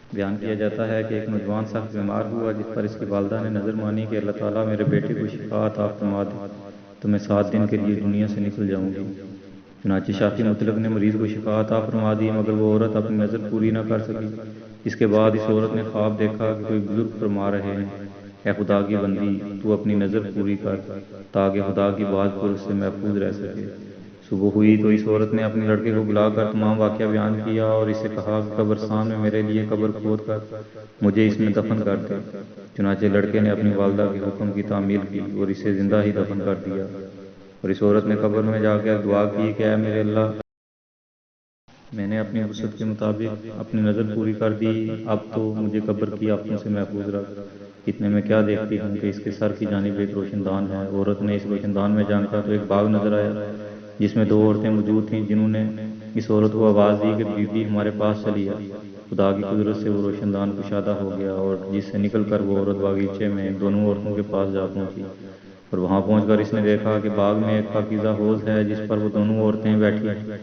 بیان کیا جاتا ہے کہ ایک نوجوان سخت بیمار ہوا، جس پر اس کی والدہ نے نظر مانی کہ اللہ تعالیٰ میرے بیٹے کو شفا عطا فرما دے تو میں 7 دن کے لیے دنیا سے نکل جاؤں گی۔ چنانچہ شافی مطلق نے مریض کو شفا عطا فرما دی، مگر وہ عورت اپنی نظر پوری نہ کر سکی۔ اس کے بعد اس عورت نے خواب دیکھا کہ کوئی بزرگ فرما رہے ہیں، اے خدا کی بندی، تو اپنی نظر پوری کر تاکہ خدا کی بات پر اس سے محفوظ رہ سکے۔ صبح ہوئی تو اس عورت نے اپنے لڑکے کو بلا کر تمام واقعہ بیان کیا اور اسے کہا کہ قبرستان میں میرے لیے قبر کھود کر مجھے اس میں دفن کر دے۔ چنانچہ لڑکے نے اپنی والدہ کے حکم کی تعمیل کی اور اسے زندہ ہی دفن کر دیا، اور اس عورت نے قبر میں جا کر دعا کی کہ اے میرے اللہ، میں نے اپنی وسعت کے مطابق اپنی نظر پوری کر دی، اب تو مجھے قبر کی آفتوں سے محفوظ رکھ۔ اتنے میں کیا دیکھتی ہوں کہ اس کے سر کی جانب ایک روشن دان ہے۔ عورت نے اس روشن دان میں جھانکا تو ایک باغ نظر آیا جس میں 2 عورتیں موجود تھیں، جنہوں نے اس عورت کو آواز دی کہ بی بی ہمارے پاس چلی آ۔ خدا کی قدرت سے وہ روشن دان کشادہ ہو گیا اور جس سے نکل کر وہ عورت باغیچے میں دونوں عورتوں کے پاس جا پہنچی، اور وہاں پہنچ کر اس نے دیکھا کہ باغ میں ایک پاکیزہ حوض ہے جس پر وہ دونوں عورتیں بیٹھی ہیں۔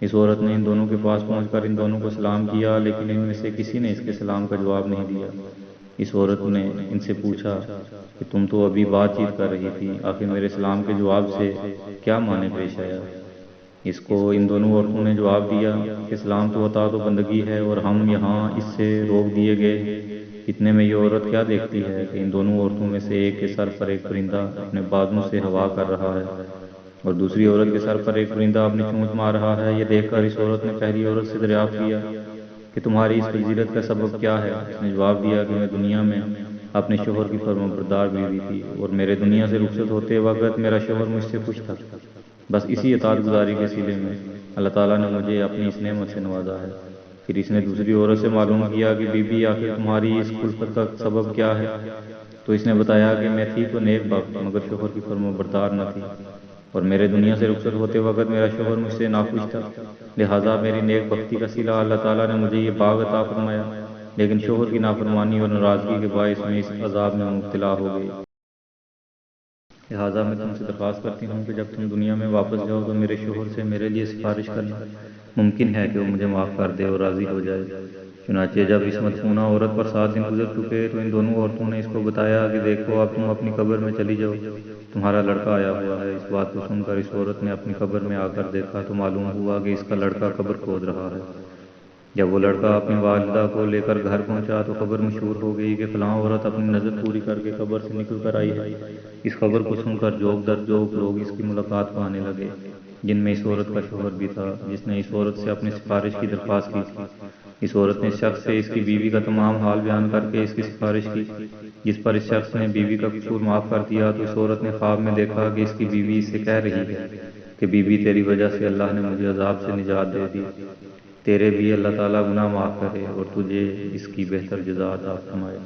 اس عورت نے ان دونوں کے پاس پہنچ کر ان دونوں کو سلام کیا، لیکن ان میں سے کسی نے اس کے سلام کا جواب نہیں دیا۔ اس عورت نے ان سے پوچھا کہ تم تو ابھی بات چیت کر رہی تھی، آخر میرے سلام کے جواب سے کیا معنی پیش آیا؟ اس کو ان دونوں عورتوں نے جواب دیا کہ سلام تو اطاعت و بندگی ہے اور ہم یہاں اس سے روک دیے گئے۔ اتنے میں یہ عورت کیا دیکھتی ہے کہ ان دونوں عورتوں میں سے ایک کے سر پر ایک پرندہ اپنے بازوں سے ہوا کر رہا ہے اور دوسری عورت کے سر پر ایک پرندہ اپنی چونچ مار رہا ہے۔ یہ دیکھ کر اس عورت نے پہلی عورت سے دریافت کیا کہ تمہاری اس فضیلت کا سبب کیا ہے؟ اس نے جواب دیا کہ میں دنیا میں اپنے شوہر کی فرمانبردار بیوی تھی اور میرے دنیا سے رخصت ہوتے وقت میرا شوہر مجھ سے خوش تھا۔ بس اسی اطاعت گزاری کے صلے میں اللہ تعالیٰ نے مجھے اپنی اس نعمت سے نوازا ہے۔ پھر اس نے دوسری عورت سے معلوم کیا کہ بی بی آخر تمہاری اس خلفت کا سبب کیا ہے؟ تو اس نے بتایا کہ میں تھی تو نیک بخت، مگر شوہر کی فرمانبردار نہ تھی، اور میرے دنیا سے رخصت ہوتے وقت میرا شوہر مجھ سے ناخوش تھا، لہٰذا میری نیک بختی کا صلہ اللہ تعالیٰ نے مجھے یہ باغ عطا فرمایا، لیکن شوہر کی نافرمانی اور ناراضگی کے باعث میں اس عذاب میں مبتلا ہو گئی۔ لہٰذا میں تم سے درخواست کرتی ہوں کہ جب تم دنیا میں واپس جاؤ تو میرے شوہر سے میرے لیے سفارش کرنا، ممکن ہے کہ وہ مجھے معاف کر دے اور راضی ہو جائے۔ چنانچہ جب اس مدفونہ عورت پر 7 دن گزر چکے تو ان دونوں عورتوں نے اس کو بتایا کہ دیکھو اب تم اپنی قبر میں چلی جاؤ، تمہارا لڑکا آیا ہوا ہے۔ اس بات کو سن کر اس عورت نے اپنی قبر میں آ کر دیکھا تو معلوم ہوا کہ اس کا لڑکا قبر کھود رہا ہے۔ جب وہ لڑکا اپنی والدہ کو لے کر گھر پہنچا تو خبر مشہور ہو گئی کہ فلاں عورت اپنی نظر پوری کر کے قبر سے نکل کر آئی ہے۔ اس خبر کو سن کر جوک در جوک لوگ اس کی ملاقات کو آنے لگے، جن میں اس عورت کا شوہر بھی تھا، جس نے اس عورت سے اپنی سفارش کی درخواست کی تھی۔ اس عورت نے اس شخص سے اس کی بیوی کا تمام حال بیان کر کے اس کی سفارش کی، جس پر اس شخص نے بیوی کا قصور معاف کر دیا۔ تو اس عورت نے خواب میں دیکھا کہ اس کی بیوی اس سے کہہ رہی ہے کہ بی بی تیری وجہ سے اللہ نے مجھے عذاب سے نجات دے دی، تیرے بھی اللہ تعالیٰ گناہ معاف کرے اور تجھے اس کی بہتر جزا عطا فرمائے۔